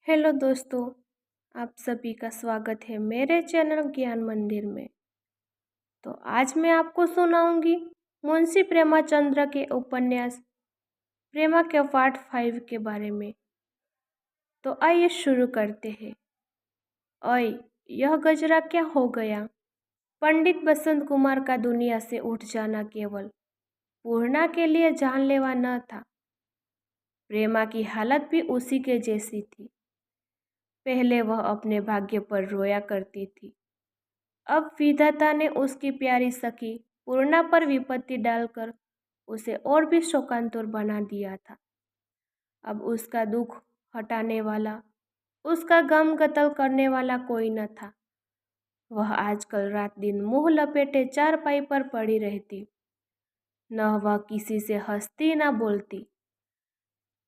Hello दोस्तों, आप सभी का स्वागत है मेरे चैनल ज्ञान मंदिर में। तो आज मैं आपको सुनाऊंगी मुंशी प्रेमाचंद्र के उपन्यास प्रेमा के पार्ट 5 के बारे में। तो आइए शुरू करते हैं। ओए, यह गजरा क्या हो गया? पंडित बसंत कुमार का दुनिया से उठ जाना केवल पूर्णा के लिए जानलेवा न था, प्रेमा की हालत भी उसी के जैसी थी। पहले वह अपने भाग्य पर रोया करती थी, अब विधाता ने उसकी प्यारी सखी पूर्णा पर विपत्ति डालकर उसे और भी शोकांतुर बना दिया था। अब उसका दुख हटाने वाला, उसका गम कतल करने वाला कोई न था। वह आजकल रात दिन मुंह लपेटे चारपाई पर पड़ी रहती, न वह किसी से हंसती न बोलती।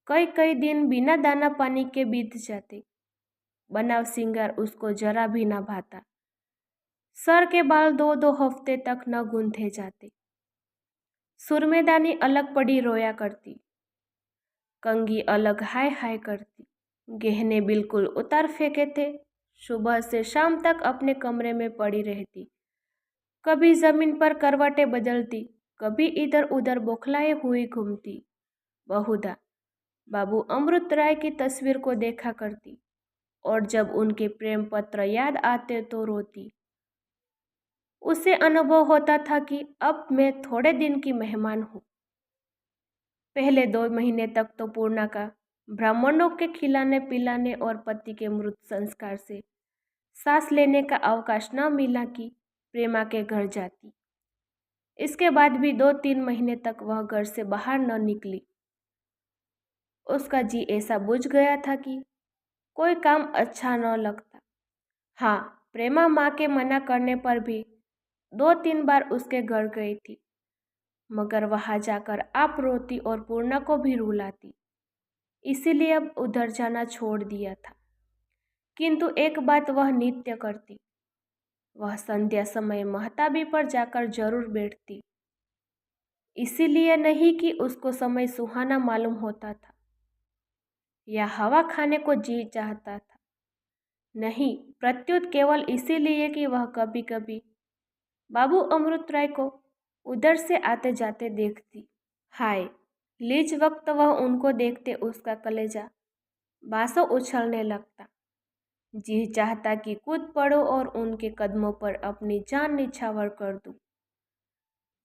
कई कई दिन बिना दाना पानी के बीत जाते। बनाव सिंगार उसको जरा भी न भाता। सर के बाल दो दो हफ्ते तक न गूंथे जाते। सुरमेदानी अलग पड़ी रोया करती, कंघी अलग हाय हाय करती, गहने बिल्कुल उतार फेंके थे। सुबह से शाम तक अपने कमरे में पड़ी रहती, कभी जमीन पर करवटें बदलती, कभी इधर उधर बौखलाए हुई घूमती। बहुधा बाबू अमृत राय की तस्वीर को देखा करती और जब उनके प्रेम पत्र याद आते तो रोती। उसे अनुभव होता था कि अब मैं थोड़े दिन की मेहमान हूँ। पहले 2 महीने तक तो पूर्णा का ब्राह्मणों के खिलाने पिलाने और पति के मृत संस्कार से सांस लेने का अवकाश न मिला कि प्रेमा के घर जाती। इसके बाद भी 2-3 महीने तक वह घर से बाहर न निकली। उसका जी ऐसा बुझ गया था कि कोई काम अच्छा न लगता। हाँ, प्रेमा माँ के मना करने पर भी 2-3 बार उसके घर गई थी, मगर वहां जाकर आप रोती और पूर्णा को भी रुलाती, इसीलिए अब उधर जाना छोड़ दिया था। किंतु एक बात वह नित्य करती, वह संध्या समय महताबी पर जाकर जरूर बैठती। इसीलिए नहीं कि उसको समय सुहाना मालूम होता था या हवा खाने को जी चाहता था, नहीं, प्रत्युत केवल इसीलिए कि वह कभी कभी बाबू अमृत राय को उधर से आते जाते देखती। हाय, लीज वक्त वह उनको देखते उसका कलेजा बांसों उछलने लगता। जी चाहता कि कूद पड़ो और उनके कदमों पर अपनी जान निछावर कर दूं।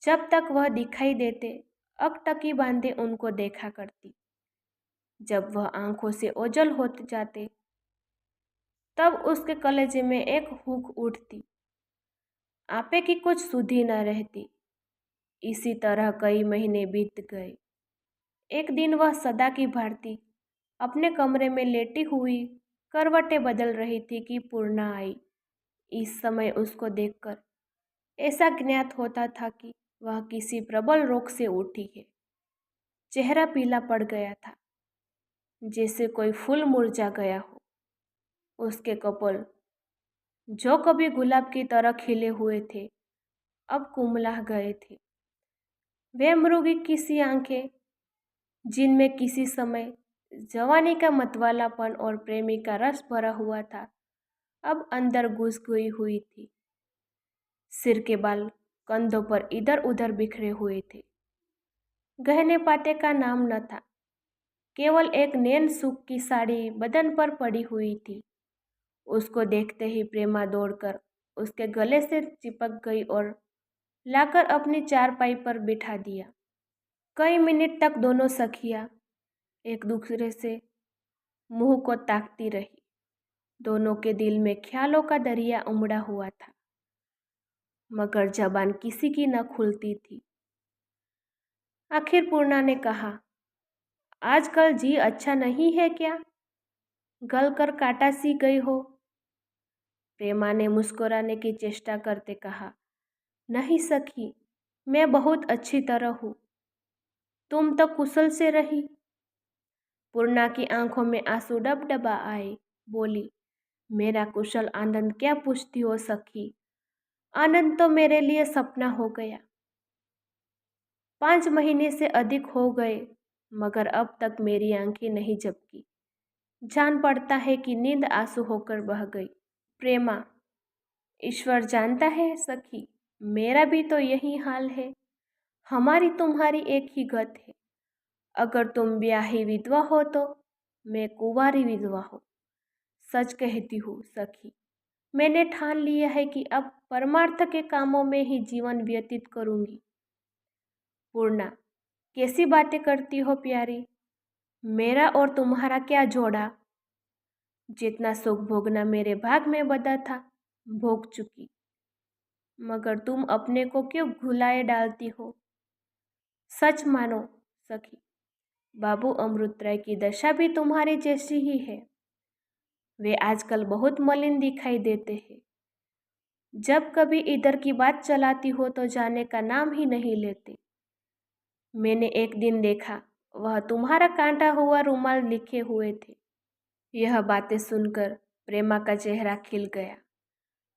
जब तक वह दिखाई देते अकटकी बांधे उनको देखा करती। जब वह आंखों से ओझल होते जाते तब उसके कलेजे में एक हुक उठती, आपे की कुछ सुधी न रहती। इसी तरह कई महीने बीत गए। एक दिन वह सदा की भांति अपने कमरे में लेटी हुई करवटें बदल रही थी कि पूर्णा आई। इस समय उसको देखकर ऐसा ज्ञात होता था कि वह किसी प्रबल रोग से उठी है। चेहरा पीला पड़ गया था, जैसे कोई फूल मुरझा गया हो। उसके कपोल, जो कभी गुलाब की तरह खिले हुए थे, अब कुमला गए थे। वे मृगी किसी आंखें, जिनमें किसी समय जवानी का मतवालापन और प्रेमी का रस भरा हुआ था, अब अंदर घुस गई हुई थी। सिर के बाल कंधों पर इधर उधर बिखरे हुए थे। गहने पाते का नाम न था, केवल एक नैन सूख की साड़ी बदन पर पड़ी हुई थी। उसको देखते ही प्रेमा दौड़कर उसके गले से चिपक गई और लाकर अपनी चारपाई पर बिठा दिया। कई मिनट तक दोनों सखियां एक दूसरे से मुंह को ताकती रही। दोनों के दिल में ख्यालों का दरिया उमड़ा हुआ था, मगर जबान किसी की न खुलती थी। आखिर पूर्णा ने कहा, आजकल जी अच्छा नहीं है क्या? गल कर काटा सी गई हो। प्रेमा ने मुस्कुराने की चेष्टा करते कहा, नहीं सखी, मैं बहुत अच्छी तरह हूँ। तुम तो कुशल से रही। पूर्णा की आंखों में आंसू डबडबा आए, बोली, मेरा कुशल आनंद क्या पूछती हो सखी? आनंद तो मेरे लिए सपना हो गया। 5 महीने से अधिक हो गए, मगर अब तक मेरी आंखें नहीं झपकी। जान पड़ता है कि नींद आंसू होकर बह गई। प्रेमा, ईश्वर जानता है सखी, मेरा भी तो यही हाल है। हमारी तुम्हारी एक ही गत है। अगर तुम ब्याही विधवा हो तो मैं कुंवारी विधवा हूँ। सच कहती हूँ सखी, मैंने ठान लिया है कि अब परमार्थ के कामों में ही जीवन व्यतीत करूंगी। पूर्णा, कैसी बातें करती हो प्यारी। मेरा और तुम्हारा क्या जोड़ा। जितना सुख भोगना मेरे भाग में बदा था, भोग चुकी। मगर तुम अपने को क्यों भुलाए डालती हो। सच मानो सखी, बाबू अमृत राय की दशा भी तुम्हारी जैसी ही है। वे आजकल बहुत मलिन दिखाई देते हैं। जब कभी इधर की बात चलाती हो तो जाने का नाम ही नहीं लेते। मैंने एक दिन देखा, वह तुम्हारा कांटा हुआ रुमाल लिखे हुए थे। यह बातें सुनकर प्रेमा का चेहरा खिल गया।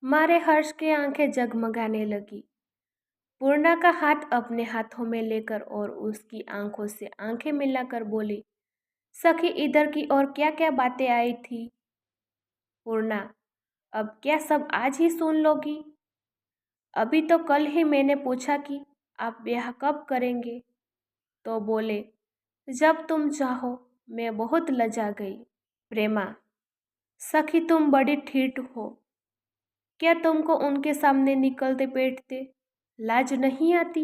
मारे हर्ष की आंखें जगमगाने लगी। पूर्णा का हाथ अपने हाथों में लेकर और उसकी आंखों से आंखें मिलाकर बोली, सखी इधर की और क्या क्या बातें आई थी। पूर्णा, अब क्या सब आज ही सुन लोगी। अभी तो कल ही मैंने पूछा कि आप ब्याह कब करेंगे, तो बोले जब तुम चाहो। मैं बहुत लजा गई। प्रेमा, सखी तुम बड़ी ठीठ हो। क्या तुमको उनके सामने निकलते बैठते लाज नहीं आती।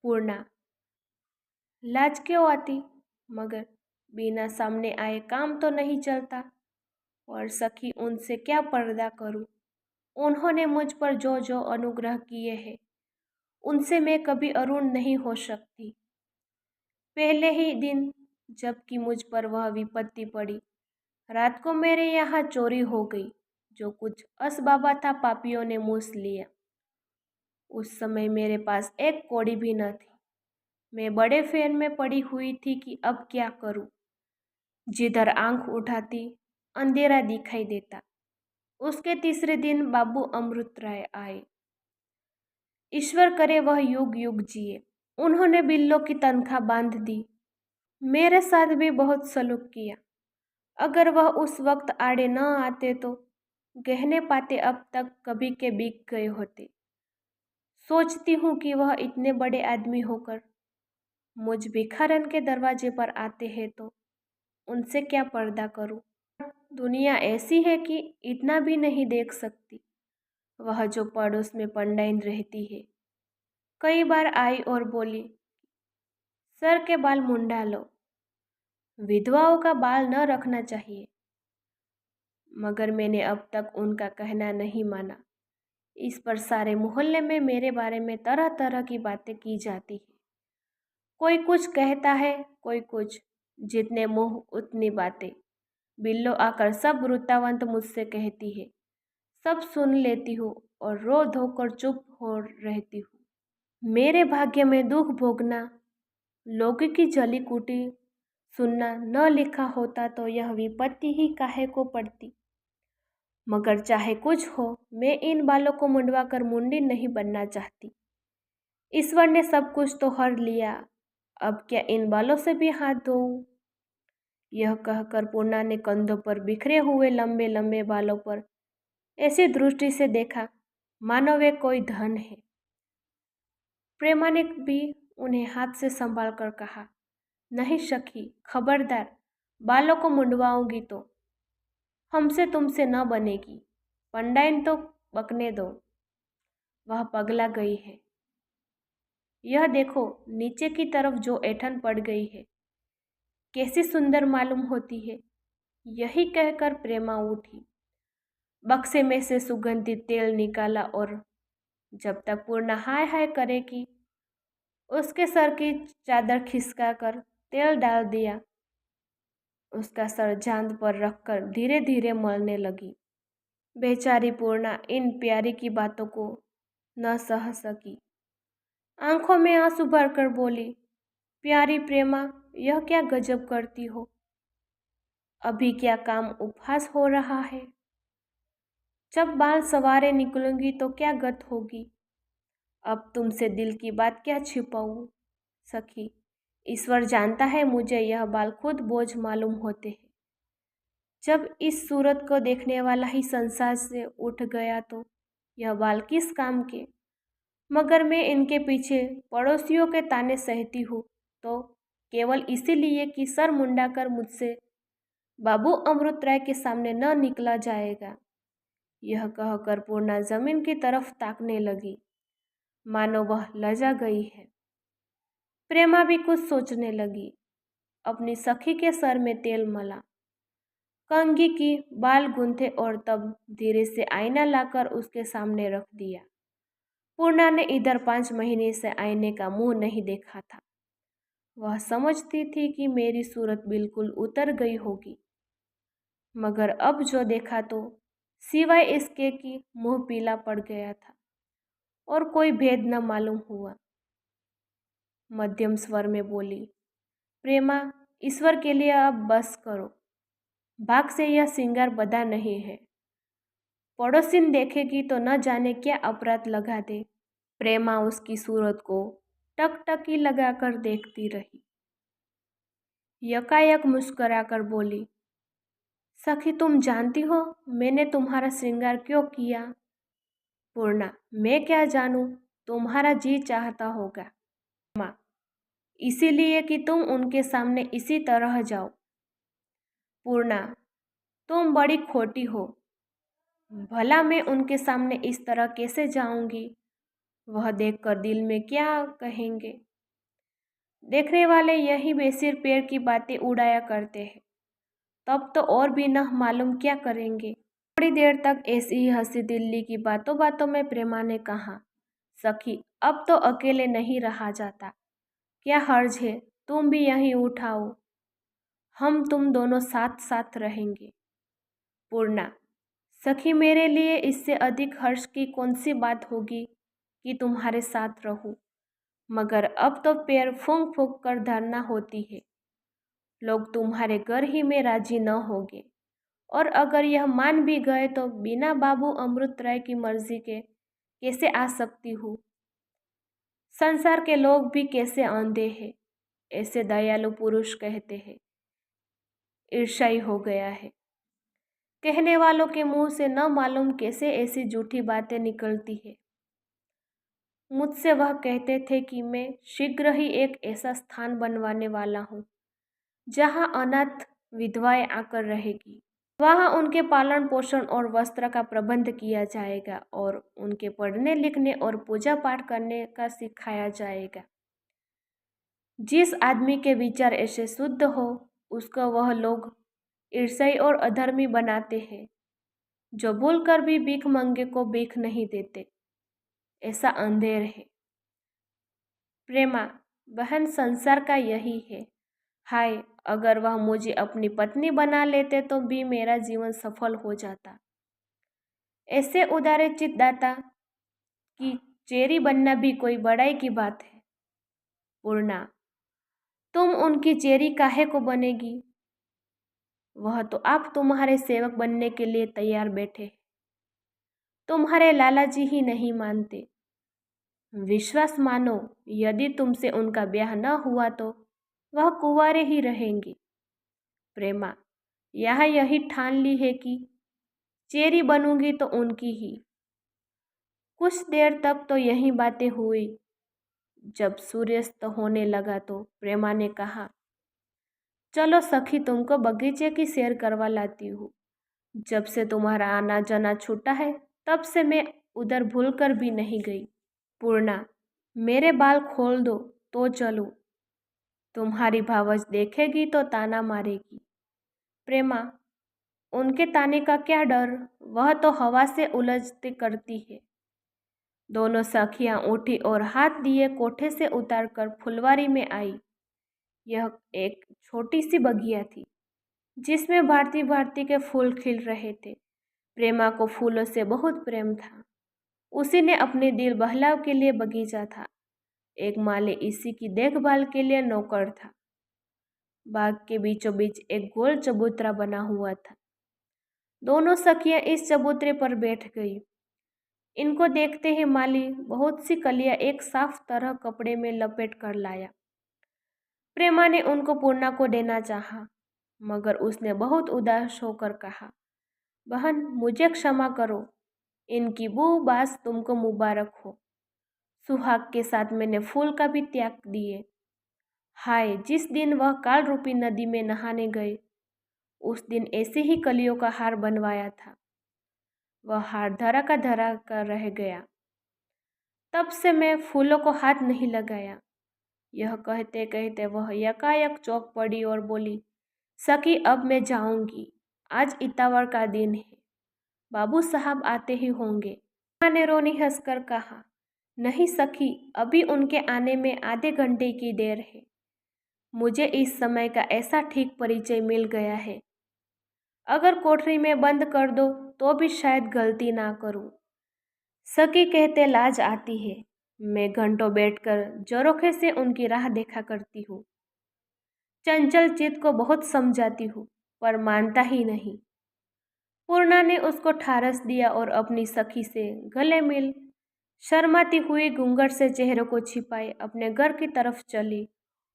पूर्णा, लाज क्यों आती, मगर बिना सामने आए काम तो नहीं चलता। और सखी उनसे क्या पर्दा करूं। उन्होंने मुझ पर जो जो अनुग्रह किए हैं, उनसे मैं कभी अरुण नहीं हो सकती। पहले ही दिन जबकि मुझ पर वह विपत्ति पड़ी, रात को मेरे यहाँ चोरी हो गई। जो कुछ असबाबा था पापियों ने मूस लिया। उस समय मेरे पास एक कौड़ी भी न थी। मैं बड़े फेर में पड़ी हुई थी कि अब क्या करूं। जिधर आंख उठाती अंधेरा दिखाई देता। उसके तीसरे दिन बाबू अमृत राय आए। ईश्वर करे वह युग युग जिए। उन्होंने बिल्लों की तनख्वाह बांध दी। मेरे साथ भी बहुत सलूक किया। अगर वह उस वक्त आड़े न आते तो गहने पाते अब तक कभी के बिक गए होते। सोचती हूँ कि वह इतने बड़े आदमी होकर मुझ भिखारन के दरवाजे पर आते हैं तो उनसे क्या पर्दा करूं। दुनिया ऐसी है कि इतना भी नहीं देख सकती। वह जो पड़ोस में पंडाइन रहती है, कई बार आई और बोली, सर के बाल मुंडा लो, विधवाओं का बाल न रखना चाहिए। मगर मैंने अब तक उनका कहना नहीं माना। इस पर सारे मोहल्ले में मेरे बारे में तरह तरह की बातें की जाती है। कोई कुछ कहता है, कोई कुछ। जितने मुंह उतनी बातें। बिल्लो आकर सब वृत्तांत मुझसे कहती है। सब सुन लेती हूँ और रो धोकर चुप हो रहती हूँ। मेरे भाग्य में दुख भोगना, लोगों की जली कुटी सुनना न लिखा होता तो यह विपत्ति ही काहे को पड़ती। मगर चाहे कुछ हो, मैं इन बालों को मुंडवा कर मुंडी नहीं बनना चाहती। ईश्वर ने सब कुछ तो हर लिया, अब क्या इन बालों से भी हाथ धोऊं। यह कहकर पूर्णा ने कंधों पर बिखरे हुए लंबे लंबे बालों पर ऐसी दृष्टि से देखा मानो वे कोई धन है। प्रेमा ने भी उन्हें हाथ से संभाल कर कहा, नहीं सखी, खबरदार, बालों को मुंडवाऊंगी तो हमसे तुमसे न बनेगी। पंडाइन तो बकने दो, वह पगला गई है। यह देखो नीचे की तरफ जो ऐंठन पड़ गई है, कैसी सुंदर मालूम होती है। यही कहकर प्रेमा उठी, बक्से में से सुगंधित तेल निकाला और जब तक पूर्णा हाय हाय करेगी उसके सर की चादर खिसका कर तेल डाल दिया। उसका सर जांद पर रखकर धीरे धीरे मलने लगी। बेचारी पूर्णा इन प्यारी की बातों को न सह सकी। आंखों में आंसू भरकर बोली, प्यारी प्रेमा, यह क्या गजब करती हो। अभी क्या काम उपहास हो रहा है। जब बाल सवारे निकलूंगी तो क्या गत होगी। अब तुमसे दिल की बात क्या छिपाऊं सखी। ईश्वर जानता है मुझे यह बाल खुद बोझ मालूम होते हैं। जब इस सूरत को देखने वाला ही संसार से उठ गया तो यह बाल किस काम के। मगर मैं इनके पीछे पड़ोसियों के ताने सहती हूँ तो केवल इसीलिए कि सर मुंडाकर मुझसे बाबू अमृत राय के सामने न निकला जाएगा। यह कहकर पूर्णा जमीन की तरफ ताकने लगी, मानो वह लजा गई है। प्रेमा भी कुछ सोचने लगी। अपनी सखी के सर में तेल मला, कंघी की, बाल गूंथे और तब धीरे से आईना लाकर उसके सामने रख दिया। पूर्णा ने इधर 5 महीने से आईने का मुंह नहीं देखा था। वह समझती थी कि मेरी सूरत बिल्कुल उतर गई होगी, मगर अब जो देखा तो सिवाय इसके कि मुंह पीला पड़ गया था और कोई भेद न मालूम हुआ। मध्यम स्वर में बोली, प्रेमा, ईश्वर के लिए अब बस करो। भाग से यह श्रृंगार बदा नहीं है। पड़ोसिन देखेगी तो न जाने क्या अपराध लगा दे। प्रेमा उसकी सूरत को टकटकी लगाकर देखती रही। यकायक मुस्कुराकर बोली, सखी, तुम जानती हो मैंने तुम्हारा श्रृंगार क्यों किया? पूर्णा, मैं क्या जानूं, तुम्हारा जी चाहता होगा। माँ, इसीलिए कि तुम उनके सामने इसी तरह जाओ। पूर्णा, तुम बड़ी खोटी हो। भला मैं उनके सामने इस तरह कैसे जाऊंगी? वह देखकर दिल में क्या कहेंगे? देखने वाले यही बेसिर पैर की बातें उड़ाया करते हैं, तब तो और भी न मालूम क्या करेंगे। थोड़ी देर तक ऐसी ही हंसी दिल्ली की बातों बातों में प्रेमा ने कहा, सखी, अब तो अकेले नहीं रहा जाता। क्या हर्ज है, तुम भी यहीं उठाओ, हम तुम दोनों साथ साथ रहेंगे। पूर्णा, सखी, मेरे लिए इससे अधिक हर्ष की कौन सी बात होगी कि तुम्हारे साथ रहूं। मगर अब तो पैर फूंक फूंक कर धरना होती है। लोग तुम्हारे घर ही में राजी न होंगे, और अगर यह मान भी गए तो बिना बाबू अमृत राय की मर्जी के कैसे आ सकती हूँ। संसार के लोग भी कैसे अंधे हैं, ऐसे दयालु पुरुष कहते हैं। ईर्ष्याई हो गया है। कहने वालों के मुंह से न मालूम कैसे ऐसी झूठी बातें निकलती है। मुझसे वह कहते थे कि मैं शीघ्र ही एक ऐसा स्थान बनवाने वाला हूँ जहाँ अनाथ विधवाएं आकर रहेगी। वहाँ उनके पालन पोषण और वस्त्र का प्रबंध किया जाएगा और उनके पढ़ने लिखने और पूजा पाठ करने का सिखाया जाएगा। जिस आदमी के विचार ऐसे शुद्ध हो उसको वह लोग ईर्ष्याई और अधर्मी बनाते हैं। जो भूल कर भी भीख मंगे को भीख नहीं देते, ऐसा अंधेर है। प्रेमा, बहन, संसार का यही है। हाय, अगर वह मुझे अपनी पत्नी बना लेते तो भी मेरा जीवन सफल हो जाता। ऐसे उदारे चित्त दाता की चेरी बनना भी कोई बड़ाई की बात है। पूर्णा, तुम उनकी चेरी काहे को बनेगी? वह तो आप तुम्हारे सेवक बनने के लिए तैयार बैठे। तुम्हारे लाला जी ही नहीं मानते। विश्वास मानो, यदि तुमसे उनका ब्याह न हुआ तो वह कुंवारे ही रहेंगे। प्रेमा, यहाँ यही ठान ली है कि चेरी बनूंगी तो उनकी ही। कुछ देर तक तो यही बातें हुई। जब सूर्यास्त होने लगा तो प्रेमा ने कहा, चलो सखी, तुमको बगीचे की सैर करवा लाती हूँ। जब से तुम्हारा आना जाना छूटा है तब से मैं उधर भूलकर भी नहीं गई। पूर्णा, मेरे बाल खोल दो तो चलूं। तुम्हारी भावज देखेगी तो ताना मारेगी। प्रेमा, उनके ताने का क्या डर, वह तो हवा से उलझती करती है। दोनों सखियां उठी और हाथ दिए कोठे से उतारकर फुलवारी में आई। यह एक छोटी सी बगिया थी जिसमें भारती भारती के फूल खिल रहे थे। प्रेमा को फूलों से बहुत प्रेम था। उसी ने अपने दिल बहलाव के लिए बगीचा था। एक माली इसी की देखभाल के लिए नौकर था। बाग के बीचों बीच एक गोल चबूतरा बना हुआ था। दोनों सखियां इस चबूतरे पर बैठ गई। इनको देखते ही माली बहुत सी कलियां एक साफ तरह कपड़े में लपेट कर लाया। प्रेमा ने उनको पूर्णा को देना चाहा, मगर उसने बहुत उदास होकर कहा, बहन मुझे क्षमा करो, इनकी वो बात तुमको मुबारक हो। सुहाग के साथ मैंने फूल का भी त्याग दिए। हाय, जिस दिन वह काल रूपी नदी में नहाने गए, उस दिन ऐसे ही कलियों का हार बनवाया था। वह हार धरा का रह गया। तब से मैं फूलों को हाथ नहीं लगाया। यह कहते कहते वह यकायक चौंक पड़ी और बोली, सखी अब मैं जाऊंगी, आज इतावर का दिन है, बाबू साहब आते ही होंगे। माँ ने रोनी हंसकर कहा, नहीं सखी, अभी उनके आने में आधे घंटे की देर है। मुझे इस समय का ऐसा ठीक परिचय मिल गया है, अगर कोठरी में बंद कर दो तो भी शायद गलती ना करूं। सखी कहते लाज आती है, मैं घंटों बैठकर जोरोखे से उनकी राह देखा करती हूँ। चंचल चित्त को बहुत समझाती हूँ, पर मानता ही नहीं। पूर्णा ने उसको ठारस दिया और अपनी सखी से गले मिल शर्माती हुई घूंघट से चेहरे को छिपाए अपने घर की तरफ चली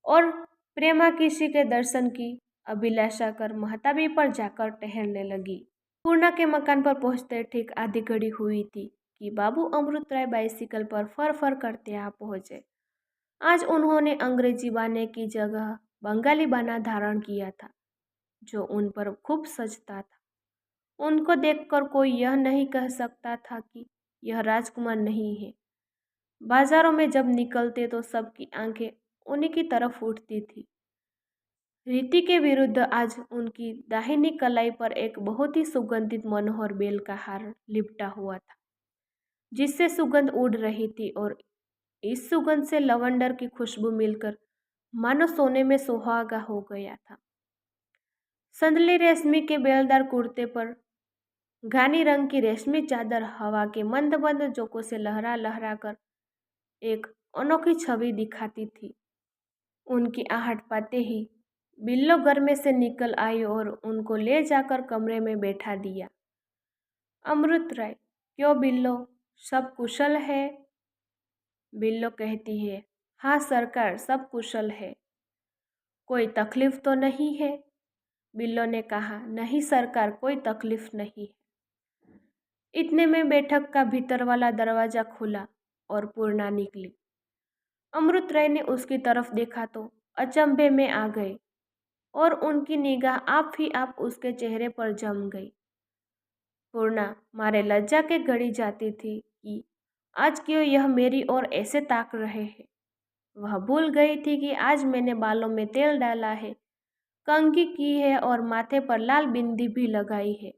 और प्रेमा किसी के दर्शन की अभिलाषा कर महताबी पर जाकर टहलने लगी। पूर्णा के मकान पर पहुंचते ठीक आधी घड़ी हुई थी कि बाबू अमृत राय बाइसिकल पर फर फर करते आ पहुंचे। आज उन्होंने अंग्रेजी बाने की जगह बंगाली बाना धारण किया था, जो उन पर खूब सजता था। उनको देखकर कोई यह नहीं कह सकता था कि यह राजकुमार नहीं है। बाजारों में जब निकलते तो सबकी आंखें उन्हीं की तरफ उठती थी। रीति के विरुद्ध आज उनकी दाहिनी कलाई पर एक बहुत ही सुगंधित मनोहर बेल का हार लिपटा हुआ था, जिससे सुगंध उड़ रही थी और इस सुगंध से लवंडर की खुशबू मिलकर मानो सोने में सुहागा हो गया था। संदली रेशमी के बेलदार कुर्ते पर घानी रंग की रेशमी चादर हवा के मंद मंद झोंकों से लहरा लहरा कर एक अनोखी छवि दिखाती थी। उनकी आहट पाते ही बिल्लो घर में से निकल आई और उनको ले जाकर कमरे में बैठा दिया। अमृत राय, क्यों बिल्लो, सब कुशल है? बिल्लो कहती है, हाँ सरकार, सब कुशल है। कोई तकलीफ तो नहीं है? बिल्लो ने कहा, नहीं सरकार, कोई तकलीफ नहीं है। इतने में बैठक का भीतर वाला दरवाजा खुला और पूर्णा निकली। अमृत राय ने उसकी तरफ देखा तो अचंभे में आ गए और उनकी निगाह आप ही आप उसके चेहरे पर जम गई। पूर्णा मारे लज्जा के गड़ी जाती थी कि आज क्यों यह मेरी ओर ऐसे ताक रहे हैं। वह भूल गई थी कि आज मैंने बालों में तेल डाला है, कंघी की है और माथे पर लाल बिंदी भी लगाई है।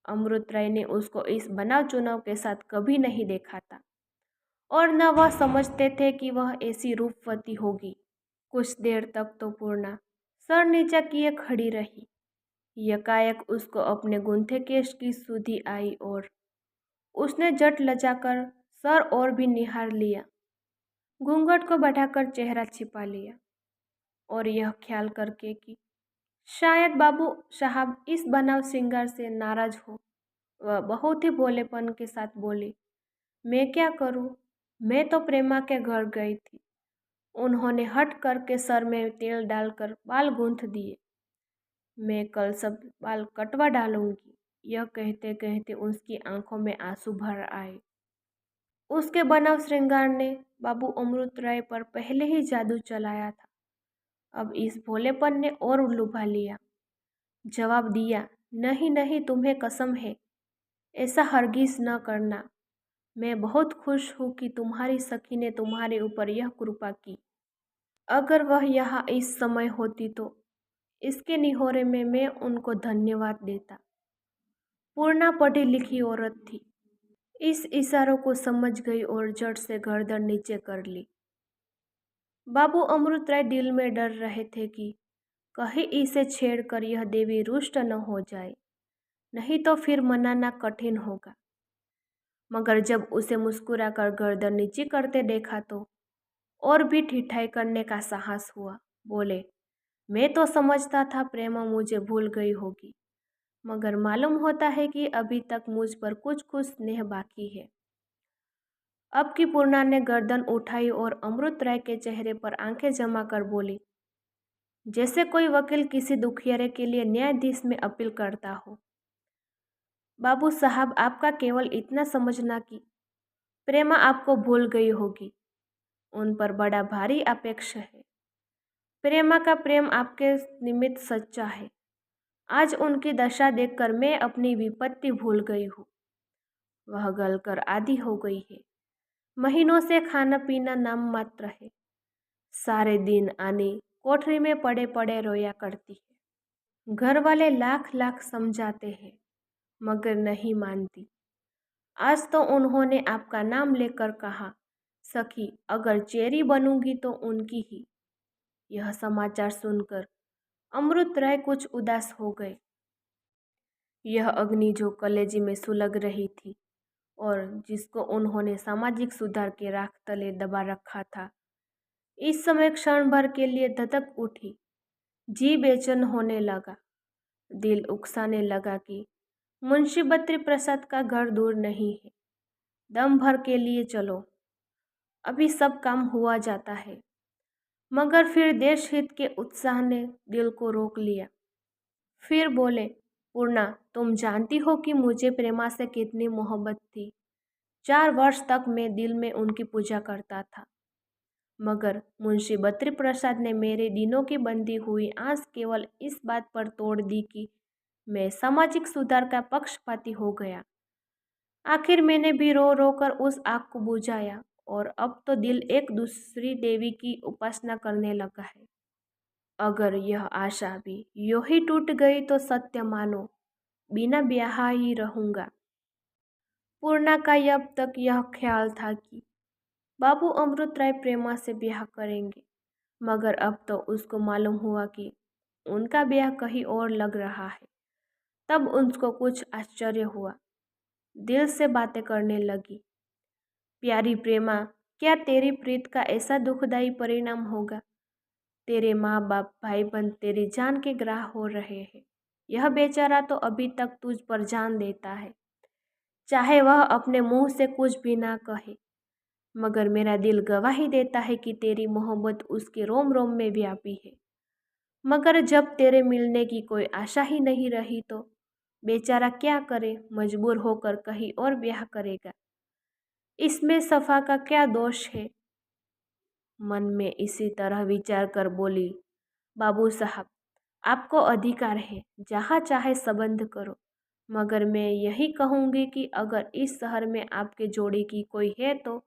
अमृत राय ने उसको इस बनाव चुनाव के साथ कभी नहीं देखा था और न वह समझते थे कि वह ऐसी रूपवती होगी। कुछ देर तक तो पूर्णा सर नीचा किए खड़ी रही। यकायक उसको अपने गूंथे केश की सुधि आई और उसने झट लजाकर सर और भी निहार लिया, घूंघट को बढ़ाकर चेहरा छिपा लिया और यह ख्याल करके कि शायद बाबू साहब इस बनाव श्रृंगार से नाराज हो, वह बहुत ही भोलेपन के साथ बोली, मैं क्या करूं? मैं तो प्रेमा के घर गई थी। उन्होंने हट करके सर में तेल डालकर बाल गूंथ दिए। मैं कल सब बाल कटवा डालूंगी। यह कहते कहते उसकी आंखों में आंसू भर आए। उसके बनाव श्रृंगार ने बाबू अमृत राय पर पहले ही जादू चलाया था, अब इस भोलेपन ने और लुभा लिया। जवाब दिया, नहीं नहीं, तुम्हें कसम है, ऐसा हरगिज न करना। मैं बहुत खुश हूँ कि तुम्हारी सखी ने तुम्हारे ऊपर यह कृपा की। अगर वह यहाँ इस समय होती तो इसके निहोरे में मैं उनको धन्यवाद देता। पूर्णा पढ़ी लिखी औरत थी, इस इशारों को समझ गई और झट से गर्दन नीचे कर ली। बाबू अमृत राय दिल में डर रहे थे कि कहीं इसे छेड़कर यह देवी रुष्ट न हो जाए, नहीं तो फिर मनाना कठिन होगा। मगर जब उसे मुस्कुराकर गर्दन नीचे करते देखा तो और भी ठिठाई करने का साहस हुआ। बोले, मैं तो समझता था प्रेमा मुझे भूल गई होगी, मगर मालूम होता है कि अभी तक मुझ पर कुछ कुछ स्नेह बाकी है। अब की पूर्णा ने गर्दन उठाई और अमृत राय के चेहरे पर आंखें जमा कर बोली, जैसे कोई वकील किसी दुखियारे के लिए न्यायाधीश में अपील करता हो। बाबू साहब, आपका केवल इतना समझना कि प्रेमा आपको भूल गई होगी, उन पर बड़ा भारी अपेक्षा है। प्रेमा का प्रेम आपके निमित्त सच्चा है। आज उनकी दशा देखकर मैं अपनी विपत्ति भूल गई हूँ। वह गलकर आधी हो गई है। महीनों से खाना पीना नाम मात्र है। सारे दिन आने कोठरी में पड़े पड़े रोया करती है। घर वाले लाख लाख समझाते हैं मगर नहीं मानती। आज तो उन्होंने आपका नाम लेकर कहा, सखी अगर चेरी बनूंगी तो उनकी ही। यह समाचार सुनकर अमृत राय कुछ उदास हो गए। यह अग्नि जो कलेजी में सुलग रही थी और जिसको उन्होंने सामाजिक सुधार के राख तले दबा रखा था, इस समय क्षण भर के लिए धधक उठी। जी बेचैन होने लगा। दिल उकसाने लगा कि मुंशी बद्री प्रसाद का घर दूर नहीं है। दम भर के लिए चलो, अभी सब काम हुआ जाता है। मगर फिर देश हित के उत्साह ने दिल को रोक लिया। फिर बोले, पूर्णा, तुम जानती हो कि मुझे प्रेमा से कितनी मोहब्बत थी। 4 वर्ष तक मैं दिल में उनकी पूजा करता था। मगर मुंशी बद्री प्रसाद ने मेरे दिनों की बंधी हुई आस केवल इस बात पर तोड़ दी कि मैं सामाजिक सुधार का पक्षपाती हो गया। आखिर मैंने भी रो रो कर उस आग को बुझाया और अब तो दिल एक दूसरी देवी की उपासना करने लगा है। अगर यह आशा भी यूं ही टूट गई तो सत्य मानो, बिना ब्याह ही रहूंगा। पूर्णा का अब तक यह ख्याल था कि बाबू अमृत राय प्रेमा से ब्याह करेंगे, मगर अब तो उसको मालूम हुआ कि उनका ब्याह कहीं और लग रहा है। तब उसको कुछ आश्चर्य हुआ। दिल से बातें करने लगी। प्यारी प्रेमा, क्या तेरी प्रीत का ऐसा दुखदाई परिणाम होगा? तेरे माँ बाप भाई बंद तेरी जान के ग्राह हो रहे हैं। यह बेचारा तो अभी तक तुझ पर जान देता है, चाहे वह अपने मुंह से कुछ भी ना कहे। मगर मेरा दिल गवाही देता है कि तेरी मोहब्बत उसके रोम रोम में व्यापी है। मगर जब तेरे मिलने की कोई आशा ही नहीं रही तो बेचारा क्या करे, मजबूर होकर कहीं और ब्याह करेगा। इसमें सफ़ा का क्या दोष है? मन में इसी तरह विचार कर बोली, बाबू साहब, आपको अधिकार है, जहाँ चाहे संबंध करो। मगर मैं यही कहूँगी कि अगर इस शहर में आपके जोड़ी की कोई है तो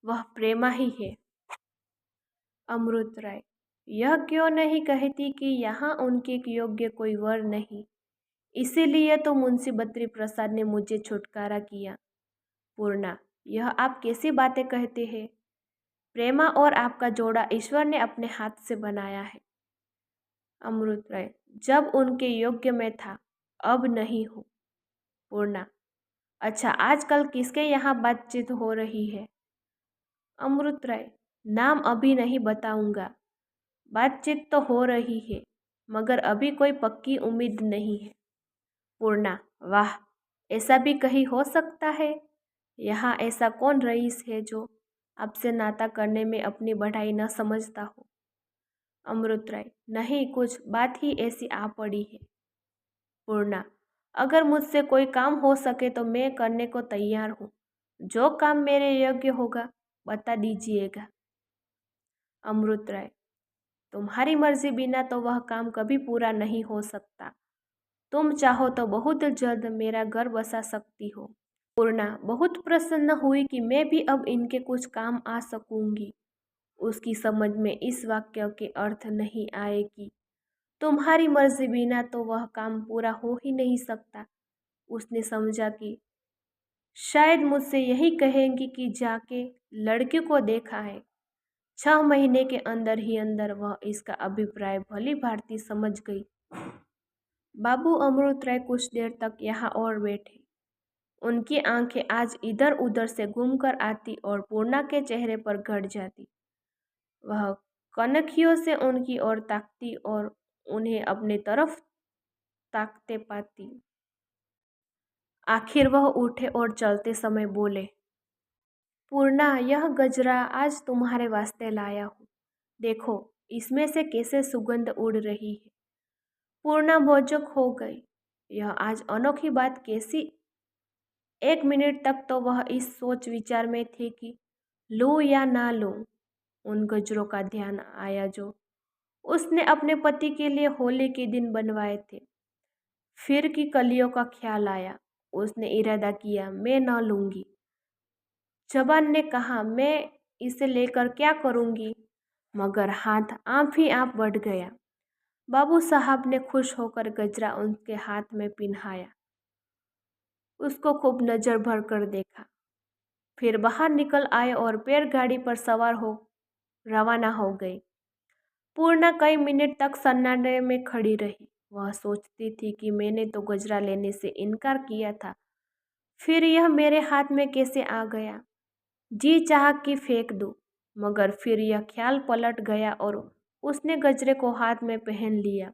वह प्रेमा ही है। अमृत राय, यह क्यों नहीं कहती कि यहाँ उनके योग्य कोई वर नहीं? इसीलिए तो मुंशी बद्री प्रसाद ने मुझे छुटकारा किया। पूर्णा, यह आप कैसी बातें कहते हैं? प्रेमा और आपका जोड़ा ईश्वर ने अपने हाथ से बनाया है। अमृत राय, जब उनके योग्य में था, अब नहीं हूँ। पूर्णा, अच्छा, आजकल किसके यहाँ बातचीत हो रही है? अमृत राय, नाम अभी नहीं बताऊंगा। बातचीत तो हो रही है, मगर अभी कोई पक्की उम्मीद नहीं है। पूर्णा, वाह, ऐसा भी कहीं हो सकता है? यहाँ ऐसा कौन रईस है जो आपसे नाता करने में अपनी बढ़ाई न समझता हो? अमृत राय, नहीं, कुछ बात ही ऐसी आ पड़ी है। पूर्णा, अगर मुझसे कोई काम हो सके तो मैं करने को तैयार हूँ। जो काम मेरे योग्य होगा बता दीजिएगा। अमृत राय, तुम्हारी मर्जी बिना तो वह काम कभी पूरा नहीं हो सकता। तुम चाहो तो बहुत जल्द मेरा घर बसा सकती हो। पूर्णा बहुत प्रसन्न हुई कि मैं भी अब इनके कुछ काम आ सकूंगी। उसकी समझ में इस वाक्य के अर्थ नहीं आए कि तुम्हारी मर्जी बिना तो वह काम पूरा हो ही नहीं सकता। उसने समझा कि शायद मुझसे यही कहेंगी कि जाके लड़की को देखा है। 6 महीने के अंदर ही अंदर वह इसका अभिप्राय भली भांति समझ गई। बाबू अमृत राय कुछ देर तक यहाँ और बैठे। उनकी आंखें आज इधर उधर से घूमकर आती और पूर्णा के चेहरे पर गड़ जाती। वह कनखियों से उनकी ओर ताकती और उन्हें अपनी तरफ ताकते पाती। आखिर वह उठे और चलते समय बोले, पूर्णा, यह गजरा आज तुम्हारे वास्ते लाया हूँ। देखो, इसमें से कैसे सुगंध उड़ रही है। पूर्णा भौचक हो गई। यह आज अनोखी बात कैसी। 1 मिनट तक तो वह इस सोच विचार में थी कि लूं या ना लूं उन गजरों का ध्यान आया जो उसने अपने पति के लिए होली के दिन बनवाए थे। फिर की कलियों का ख्याल आया। उसने इरादा किया, मैं न लूंगी। जबान ने कहा, मैं इसे लेकर क्या करूंगी, मगर हाथ आप ही आप बढ़ गया। बाबू साहब ने खुश होकर गजरा उनके हाथ में पिन्हाया। उसको खूब नजर भर कर देखा। फिर बाहर निकल आए और पैर गाड़ी पर सवार हो रवाना हो गई। पूर्णा कई मिनट तक सन्नाटे में खड़ी रही। वह सोचती थी कि मैंने तो गजरा लेने से इनकार किया था, फिर यह मेरे हाथ में कैसे आ गया। जी चाह कि फेंक दूं, मगर फिर यह ख्याल पलट गया और उसने गजरे को हाथ में पहन लिया।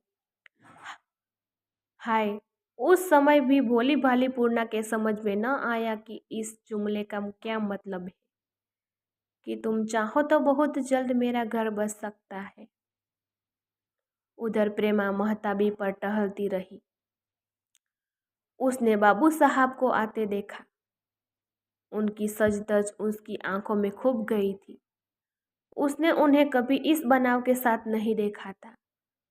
हाय, उस समय भी भोली भाली पूर्णा के समझ में न आया कि इस जुमले का क्या मतलब है, कि तुम चाहो तो बहुत जल्द मेरा घर बस सकता है। उधर प्रेमा महताबी पर टहलती रही। उसने बाबू साहब को आते देखा। उनकी सजधज उसकी आंखों में खूब गई थी। उसने उन्हें कभी इस बनाव के साथ नहीं देखा था।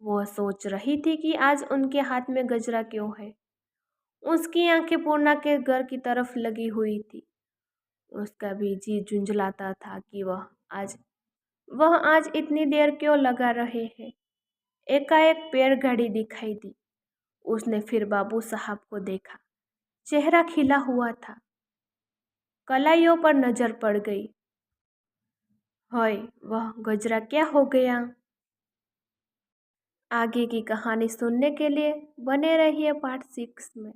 वह सोच रही थी कि आज उनके हाथ में गजरा क्यों है। उसकी आंखें पूर्णा के घर की तरफ लगी हुई थी। उसका भी जी झुंझलाता था कि वह आज इतनी देर क्यों लगा रहे हैं। एकाएक पैर गाड़ी दिखाई दी। उसने फिर बाबू साहब को देखा। चेहरा खिला हुआ था। कलाइयों पर नजर पड़ गई। हाय, वह गजरा क्या हो गया। आगे की कहानी सुनने के लिए बने रहिए पार्ट 6 में।